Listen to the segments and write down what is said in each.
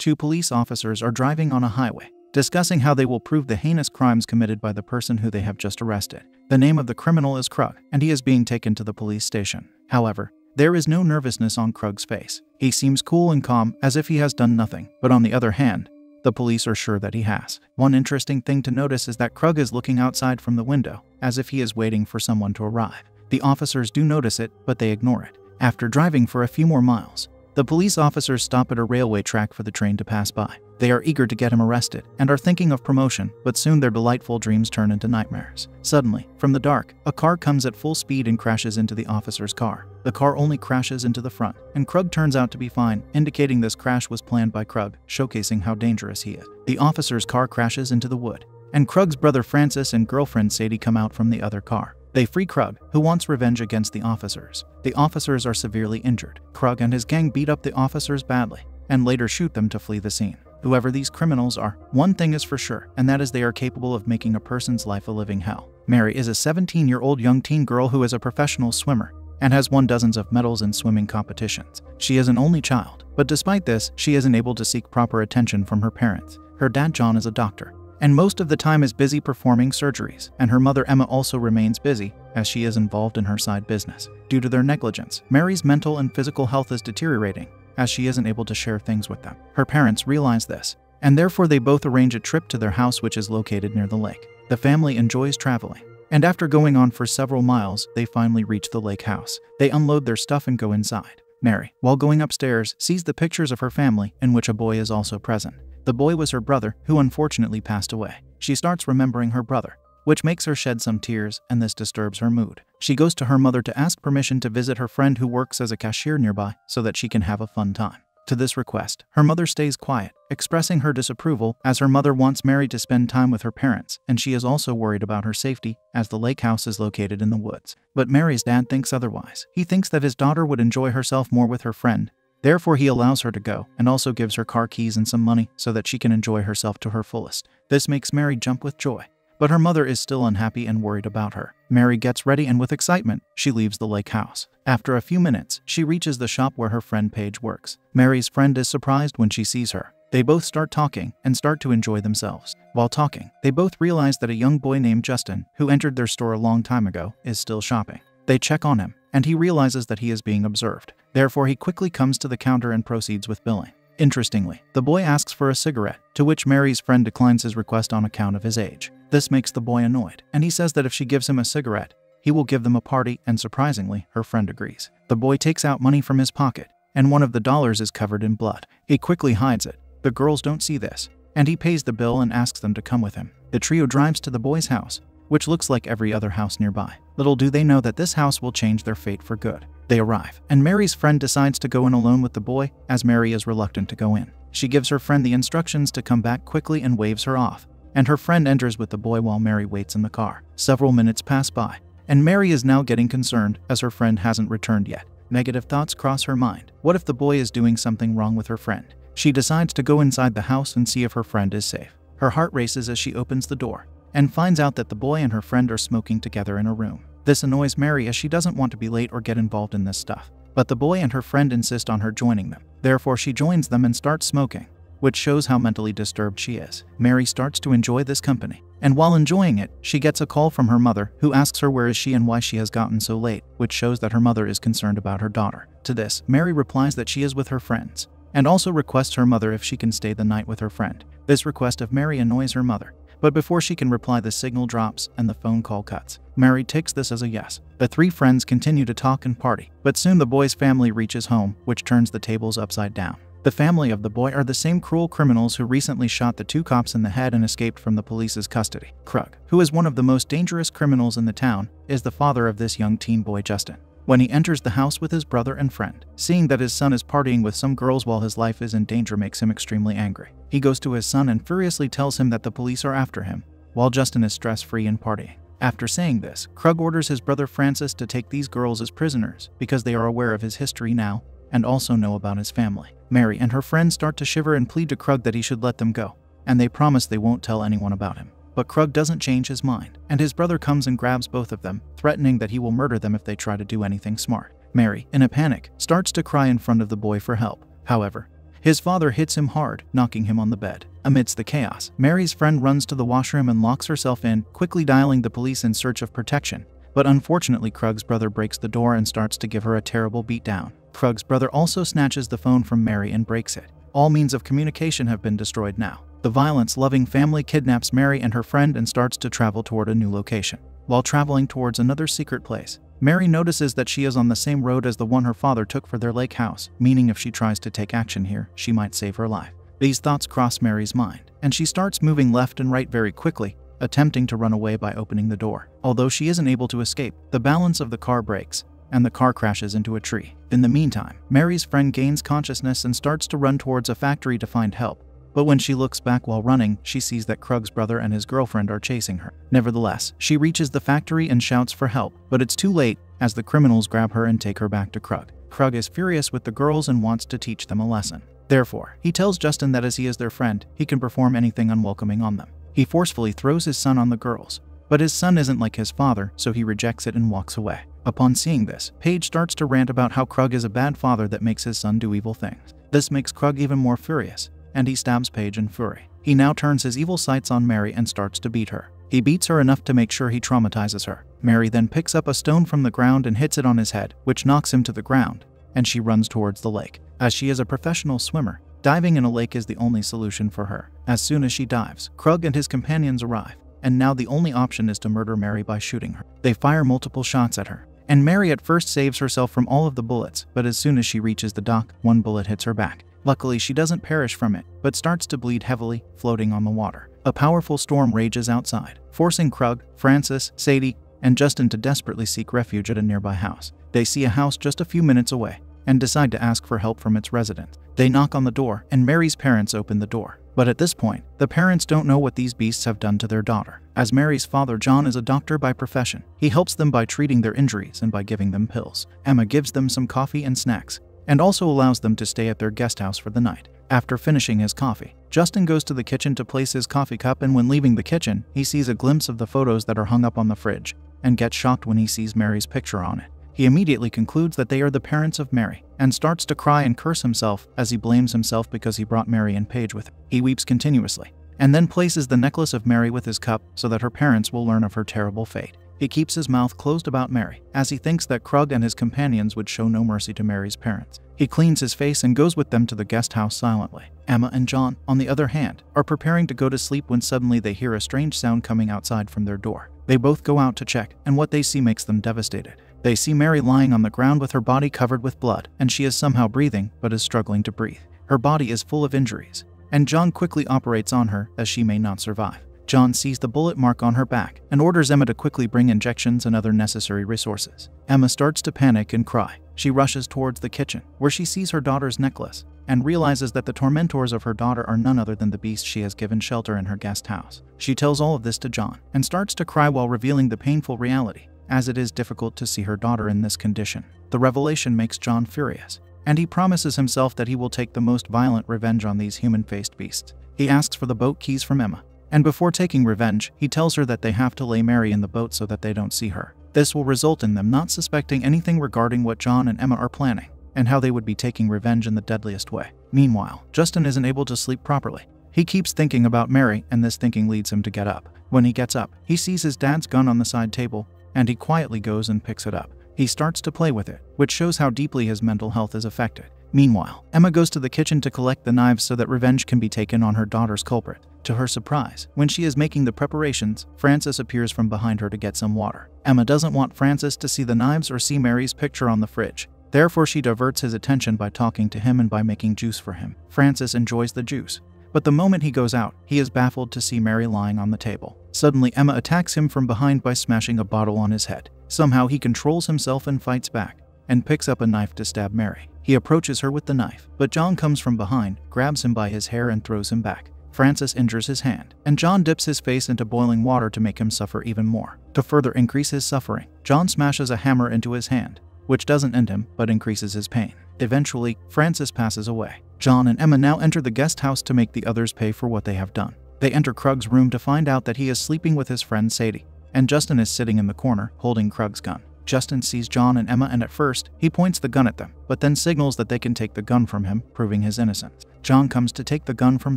two police officers are driving on a highway, discussing how they will prove the heinous crimes committed by the person who they have just arrested. The name of the criminal is Krug, and he is being taken to the police station. However, there is no nervousness on Krug's face. He seems cool and calm, as if he has done nothing, but on the other hand, the police are sure that he has. One interesting thing to notice is that Krug is looking outside from the window, as if he is waiting for someone to arrive. The officers do notice it, but they ignore it. After driving for a few more miles, the police officers stop at a railway track for the train to pass by. They are eager to get him arrested and are thinking of promotion, but soon their delightful dreams turn into nightmares. Suddenly, from the dark, a car comes at full speed and crashes into the officer's car. The car only crashes into the front, and Krug turns out to be fine, indicating this crash was planned by Krug, showcasing how dangerous he is. The officer's car crashes into the wood, and Krug's brother Francis and girlfriend Sadie come out from the other car. They free Krug, who wants revenge against the officers. The officers are severely injured. Krug and his gang beat up the officers badly, and later shoot them to flee the scene. Whoever these criminals are, one thing is for sure, and that is they are capable of making a person's life a living hell. Mary is a 17-year-old young teen girl who is a professional swimmer and has won dozens of medals in swimming competitions. She is an only child, but despite this, she isn't able to seek proper attention from her parents. Her dad John is a doctor, and most of the time is busy performing surgeries, and her mother Emma also remains busy, as she is involved in her side business. Due to their negligence, Mary's mental and physical health is deteriorating, as she isn't able to share things with them. Her parents realize this, and therefore they both arrange a trip to their house, which is located near the lake. The family enjoys traveling, and after going on for several miles, they finally reach the lake house. They unload their stuff and go inside. Mary, while going upstairs, sees the pictures of her family, in which a boy is also present. The boy was her brother, who unfortunately passed away. She starts remembering her brother, which makes her shed some tears, and this disturbs her mood. She goes to her mother to ask permission to visit her friend who works as a cashier nearby so that she can have a fun time. To this request, her mother stays quiet, expressing her disapproval, as her mother wants Mary to spend time with her parents, and she is also worried about her safety, as the lake house is located in the woods. But Mary's dad thinks otherwise. He thinks that his daughter would enjoy herself more with her friend. Therefore, he allows her to go, and also gives her car keys and some money so that she can enjoy herself to her fullest. This makes Mary jump with joy, but her mother is still unhappy and worried about her. Mary gets ready, and with excitement, she leaves the lake house. After a few minutes, she reaches the shop where her friend Paige works. Mary's friend is surprised when she sees her. They both start talking and start to enjoy themselves. While talking, they both realize that a young boy named Justin, who entered their store a long time ago, is still shopping. They check on him, and he realizes that he is being observed. Therefore, he quickly comes to the counter and proceeds with billing. Interestingly, the boy asks for a cigarette, to which Mary's friend declines his request on account of his age. This makes the boy annoyed, and he says that if she gives him a cigarette, he will give them a party, and surprisingly, her friend agrees. The boy takes out money from his pocket, and one of the dollars is covered in blood. He quickly hides it. The girls don't see this, and he pays the bill and asks them to come with him. The trio drives to the boy's house, which looks like every other house nearby. Little do they know that this house will change their fate for good. They arrive, and Mary's friend decides to go in alone with the boy, as Mary is reluctant to go in. She gives her friend the instructions to come back quickly and waves her off, and her friend enters with the boy while Mary waits in the car. Several minutes pass by, and Mary is now getting concerned, as her friend hasn't returned yet. Negative thoughts cross her mind. What if the boy is doing something wrong with her friend? She decides to go inside the house and see if her friend is safe. Her heart races as she opens the door, and finds out that the boy and her friend are smoking together in a room. This annoys Mary, as she doesn't want to be late or get involved in this stuff. But the boy and her friend insist on her joining them. Therefore, she joins them and starts smoking, which shows how mentally disturbed she is. Mary starts to enjoy this company, and while enjoying it, she gets a call from her mother, who asks her where is she and why she has gotten so late, which shows that her mother is concerned about her daughter. To this, Mary replies that she is with her friends, and also requests her mother if she can stay the night with her friend. This request of Mary annoys her mother, but before she can reply, the signal drops and the phone call cuts. Mary takes this as a yes. The three friends continue to talk and party, but soon the boy's family reaches home, which turns the tables upside down. The family of the boy are the same cruel criminals who recently shot the two cops in the head and escaped from the police's custody. Krug, who is one of the most dangerous criminals in the town, is the father of this young teen boy Justin. When he enters the house with his brother and friend, seeing that his son is partying with some girls while his life is in danger makes him extremely angry. He goes to his son and furiously tells him that the police are after him, while Justin is stress-free and partying. After saying this, Krug orders his brother Francis to take these girls as prisoners, because they are aware of his history now, and also know about his family. Mary and her friend start to shiver and plead to Krug that he should let them go, and they promise they won't tell anyone about him. But Krug doesn't change his mind, and his brother comes and grabs both of them, threatening that he will murder them if they try to do anything smart. Mary, in a panic, starts to cry in front of the boy for help. However, His father hits him hard, knocking him on the bed. Amidst the chaos, Mary's friend runs to the washroom and locks herself in, quickly dialing the police in search of protection. But unfortunately, Krug's brother breaks the door and starts to give her a terrible beatdown. Krug's brother also snatches the phone from Mary and breaks it. All means of communication have been destroyed now. The violence-loving family kidnaps Mary and her friend and starts to travel toward a new location. While traveling towards another secret place, Mary notices that she is on the same road as the one her father took for their lake house, meaning if she tries to take action here, she might save her life. These thoughts cross Mary's mind, and she starts moving left and right very quickly, attempting to run away by opening the door. Although she isn't able to escape, the balance of the car breaks, and the car crashes into a tree. In the meantime, Mary's friend gains consciousness and starts to run towards a factory to find help. But when she looks back while running, she sees that Krug's brother and his girlfriend are chasing her. Nevertheless, she reaches the factory and shouts for help, but it's too late, as the criminals grab her and take her back to Krug. Krug is furious with the girls and wants to teach them a lesson. Therefore, he tells Justin that as he is their friend, he can perform anything unwelcoming on them. He forcefully throws his son on the girls, but his son isn't like his father, so he rejects it and walks away. Upon seeing this, Paige starts to rant about how Krug is a bad father that makes his son do evil things. This makes Krug even more furious, and he stabs Paige in fury. He now turns his evil sights on Mary and starts to beat her. He beats her enough to make sure he traumatizes her. Mary then picks up a stone from the ground and hits it on his head, which knocks him to the ground, and she runs towards the lake. As she is a professional swimmer, diving in a lake is the only solution for her. As soon as she dives, Krug and his companions arrive, and now the only option is to murder Mary by shooting her. They fire multiple shots at her, and Mary at first saves herself from all of the bullets, but as soon as she reaches the dock, one bullet hits her back. Luckily, she doesn't perish from it, but starts to bleed heavily, floating on the water. A powerful storm rages outside, forcing Krug, Francis, Sadie, and Justin to desperately seek refuge at a nearby house. They see a house just a few minutes away, and decide to ask for help from its residents. They knock on the door, and Mary's parents open the door. But at this point, the parents don't know what these beasts have done to their daughter. As Mary's father, John, is a doctor by profession, he helps them by treating their injuries and by giving them pills. Emma gives them some coffee and snacks, and also allows them to stay at their guest house for the night. After finishing his coffee, Justin goes to the kitchen to place his coffee cup, and when leaving the kitchen, he sees a glimpse of the photos that are hung up on the fridge, and gets shocked when he sees Mary's picture on it. He immediately concludes that they are the parents of Mary, and starts to cry and curse himself as he blames himself because he brought Mary and Paige with him. He weeps continuously, and then places the necklace of Mary with his cup so that her parents will learn of her terrible fate. He keeps his mouth closed about Mary, as he thinks that Krug and his companions would show no mercy to Mary's parents. He cleans his face and goes with them to the guest house silently. Emma and John, on the other hand, are preparing to go to sleep when suddenly they hear a strange sound coming outside from their door. They both go out to check, and what they see makes them devastated. They see Mary lying on the ground with her body covered with blood, and she is somehow breathing, but is struggling to breathe. Her body is full of injuries, and John quickly operates on her, as she may not survive. John sees the bullet mark on her back, and orders Emma to quickly bring injections and other necessary resources. Emma starts to panic and cry. She rushes towards the kitchen, where she sees her daughter's necklace, and realizes that the tormentors of her daughter are none other than the beasts she has given shelter in her guest house. She tells all of this to John, and starts to cry while revealing the painful reality, as it is difficult to see her daughter in this condition. The revelation makes John furious, and he promises himself that he will take the most violent revenge on these human-faced beasts. He asks for the boat keys from Emma, and before taking revenge, he tells her that they have to lay Mary in the boat so that they don't see her. This will result in them not suspecting anything regarding what John and Emma are planning, and how they would be taking revenge in the deadliest way. Meanwhile, Justin isn't able to sleep properly. He keeps thinking about Mary, and this thinking leads him to get up. When he gets up, he sees his dad's gun on the side table, and he quietly goes and picks it up. He starts to play with it, which shows how deeply his mental health is affected. Meanwhile, Emma goes to the kitchen to collect the knives so that revenge can be taken on her daughter's culprit. To her surprise, when she is making the preparations, Francis appears from behind her to get some water. Emma doesn't want Francis to see the knives or see Mary's picture on the fridge. Therefore, she diverts his attention by talking to him and by making juice for him. Francis enjoys the juice, but the moment he goes out, he is baffled to see Mary lying on the table. Suddenly, Emma attacks him from behind by smashing a bottle on his head. Somehow, he controls himself and fights back, and picks up a knife to stab Mary. He approaches her with the knife, but John comes from behind, grabs him by his hair and throws him back. Francis injures his hand, and John dips his face into boiling water to make him suffer even more. To further increase his suffering, John smashes a hammer into his hand, which doesn't end him, but increases his pain. Eventually, Francis passes away. John and Emma now enter the guest house to make the others pay for what they have done. They enter Krug's room to find out that he is sleeping with his friend Sadie, and Justin is sitting in the corner, holding Krug's gun. Justin sees John and Emma, and at first, he points the gun at them, but then signals that they can take the gun from him, proving his innocence. John comes to take the gun from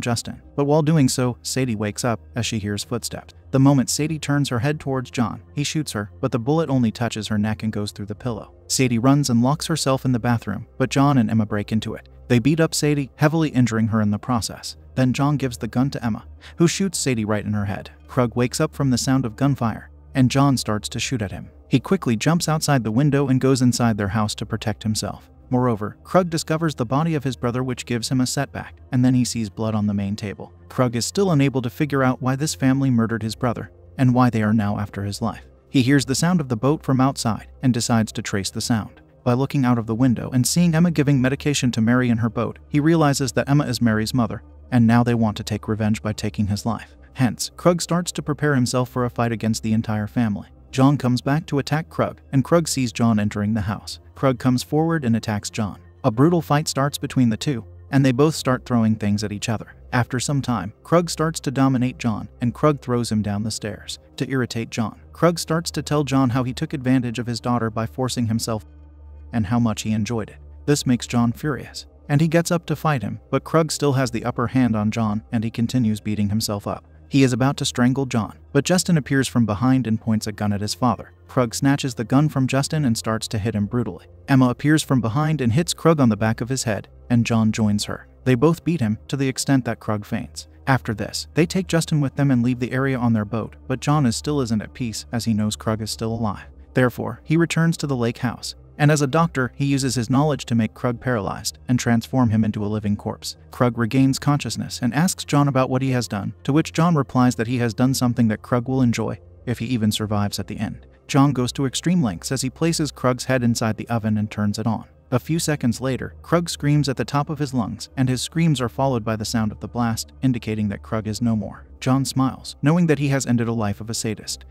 Justin, but while doing so, Sadie wakes up as she hears footsteps. The moment Sadie turns her head towards John, he shoots her, but the bullet only touches her neck and goes through the pillow. Sadie runs and locks herself in the bathroom, but John and Emma break into it. They beat up Sadie, heavily injuring her in the process. Then John gives the gun to Emma, who shoots Sadie right in her head. Krug wakes up from the sound of gunfire, and John starts to shoot at him. He quickly jumps outside the window and goes inside their house to protect himself. Moreover, Krug discovers the body of his brother, which gives him a setback, and then he sees blood on the main table. Krug is still unable to figure out why this family murdered his brother, and why they are now after his life. He hears the sound of the boat from outside, and decides to trace the sound. By looking out of the window and seeing Emma giving medication to Mary in her boat, he realizes that Emma is Mary's mother, and now they want to take revenge by taking his life. Hence, Krug starts to prepare himself for a fight against the entire family. John comes back to attack Krug, and Krug sees John entering the house. Krug comes forward and attacks John. A brutal fight starts between the two, and they both start throwing things at each other. After some time, Krug starts to dominate John, and Krug throws him down the stairs. To irritate John, Krug starts to tell John how he took advantage of his daughter by forcing himself and how much he enjoyed it. This makes John furious, and he gets up to fight him, but Krug still has the upper hand on John, and he continues beating himself up. He is about to strangle John, but Justin appears from behind and points a gun at his father. Krug snatches the gun from Justin and starts to hit him brutally. Emma appears from behind and hits Krug on the back of his head, and John joins her. They both beat him to the extent that Krug faints. After this, they take Justin with them and leave the area on their boat, but John still isn't at peace as he knows Krug is still alive. Therefore, he returns to the lake house, and as a doctor, he uses his knowledge to make Krug paralyzed and transform him into a living corpse. Krug regains consciousness and asks John about what he has done, to which John replies that he has done something that Krug will enjoy, if he even survives at the end. John goes to extreme lengths as he places Krug's head inside the oven and turns it on. A few seconds later, Krug screams at the top of his lungs, and his screams are followed by the sound of the blast, indicating that Krug is no more. John smiles, knowing that he has ended a life of a sadist.